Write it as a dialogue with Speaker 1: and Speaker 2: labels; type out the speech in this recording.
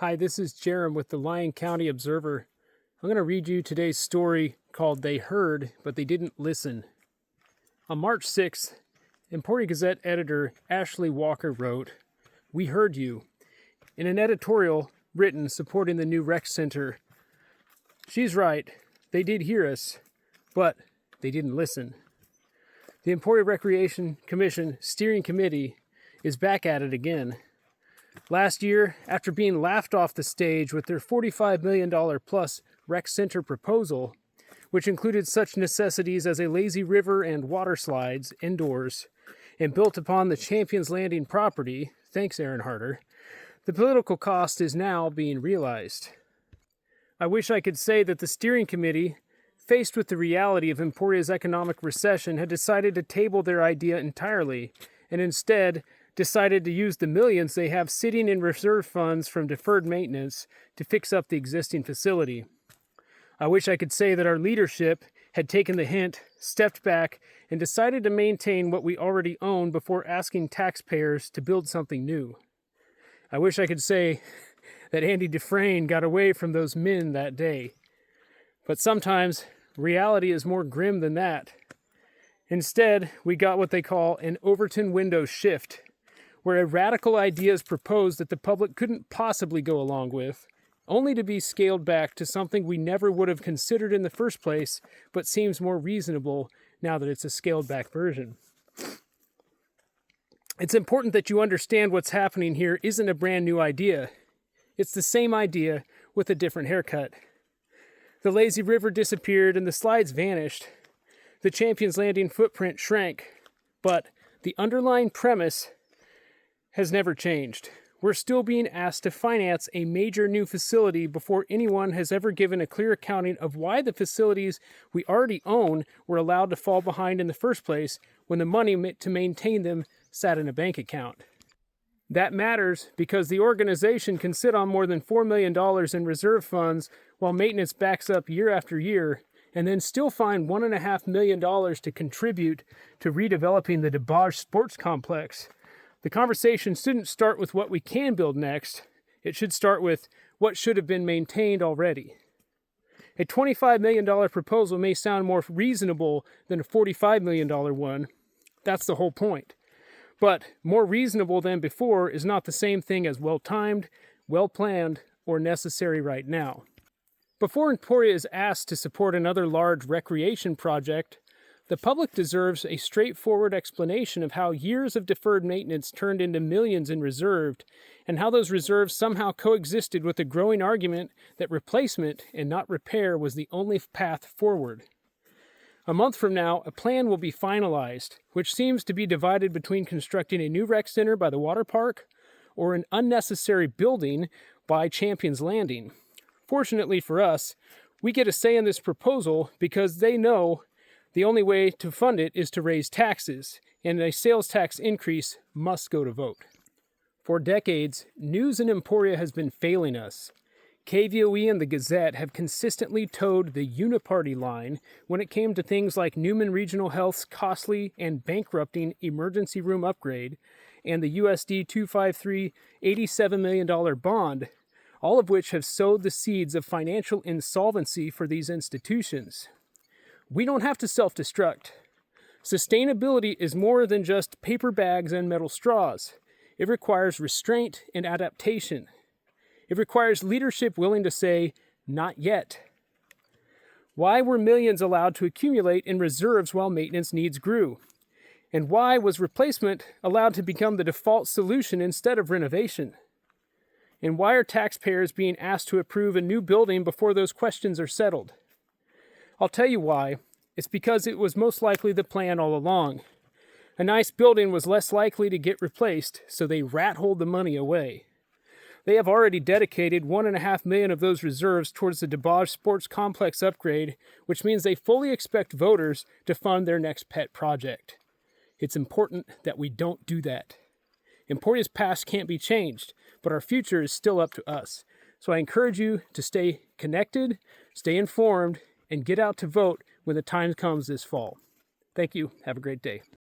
Speaker 1: Hi, this is Jerem with the Lyon County Observer. I'm going to read you today's story called They Heard, But They Didn't Listen. On March 6th, Emporia Gazette editor Ashley Walker wrote, "We heard you," in an editorial written supporting the new rec center. She's right, they did hear us, but they didn't listen. The Emporia Recreation Commission Steering Committee is back at it again. Last year, after being laughed off the stage with their $45 million plus rec center proposal, which included such necessities as a lazy river and water slides indoors, and built upon the Champions Landing property, thanks Aaron Harder, the political cost is now being realized. I wish I could say that the steering committee, faced with the reality of Emporia's economic recession, had decided to table their idea entirely, and instead decided to use the millions they have sitting in reserve funds from deferred maintenance to fix up the existing facility. I wish I could say that our leadership had taken the hint, stepped back, and decided to maintain what we already own before asking taxpayers to build something new. I wish I could say that Andy Dufresne got away from those men that day. But sometimes reality is more grim than that. Instead, we got what they call an Overton window shift, where a radical idea is proposed that the public couldn't possibly go along with, only to be scaled back to something we never would have considered in the first place, but seems more reasonable now that it's a scaled-back version. It's important that you understand what's happening here isn't a brand new idea. It's the same idea with a different haircut. The lazy river disappeared and the slides vanished. The Champions Landing footprint shrank, but the underlying premise has never changed. We're still being asked to finance a major new facility before anyone has ever given a clear accounting of why the facilities we already own were allowed to fall behind in the first place when the money to maintain them sat in a bank account. That matters because the organization can sit on more than $4 million in reserve funds while maintenance backs up year after year, and then still find $1.5 million to contribute to redeveloping the DeBage Sports Complex. The conversation shouldn't start with what we can build next. It should start with what should have been maintained already. A $25 million proposal may sound more reasonable than a $45 million one. That's the whole point. But more reasonable than before is not the same thing as well-timed, well-planned, or necessary right now. Before Emporia is asked to support another large recreation project, the public deserves a straightforward explanation of how years of deferred maintenance turned into millions in reserved, and how those reserves somehow coexisted with the growing argument that replacement and not repair was the only path forward. A month from now, a plan will be finalized, which seems to be divided between constructing a new rec center by the water park or an unnecessary building by Champions Landing. Fortunately for us, we get a say in this proposal because they know the only way to fund it is to raise taxes, and a sales tax increase must go to vote. For decades, news in Emporia has been failing us. KVOE and the Gazette have consistently towed the uniparty line when it came to things like Newman Regional Health's costly and bankrupting emergency room upgrade and the USD 253 $87 million bond, all of which have sowed the seeds of financial insolvency for these institutions. We don't have to self-destruct. Sustainability is more than just paper bags and metal straws. It requires restraint and adaptation. It requires leadership willing to say, not yet. Why were millions allowed to accumulate in reserves while maintenance needs grew? And why was replacement allowed to become the default solution instead of renovation? And why are taxpayers being asked to approve a new building before those questions are settled? I'll tell you why. It's because it was most likely the plan all along. A nice building was less likely to get replaced, so they rat-holed the money away. They have already dedicated $1.5 million of those reserves towards the DeBage Sports Complex upgrade, which means they fully expect voters to fund their next pet project. It's important that we don't do that. Emporia's past can't be changed, but our future is still up to us. So I encourage you to stay connected, stay informed, and get out to vote when the time comes this fall. Thank you. Have a great day.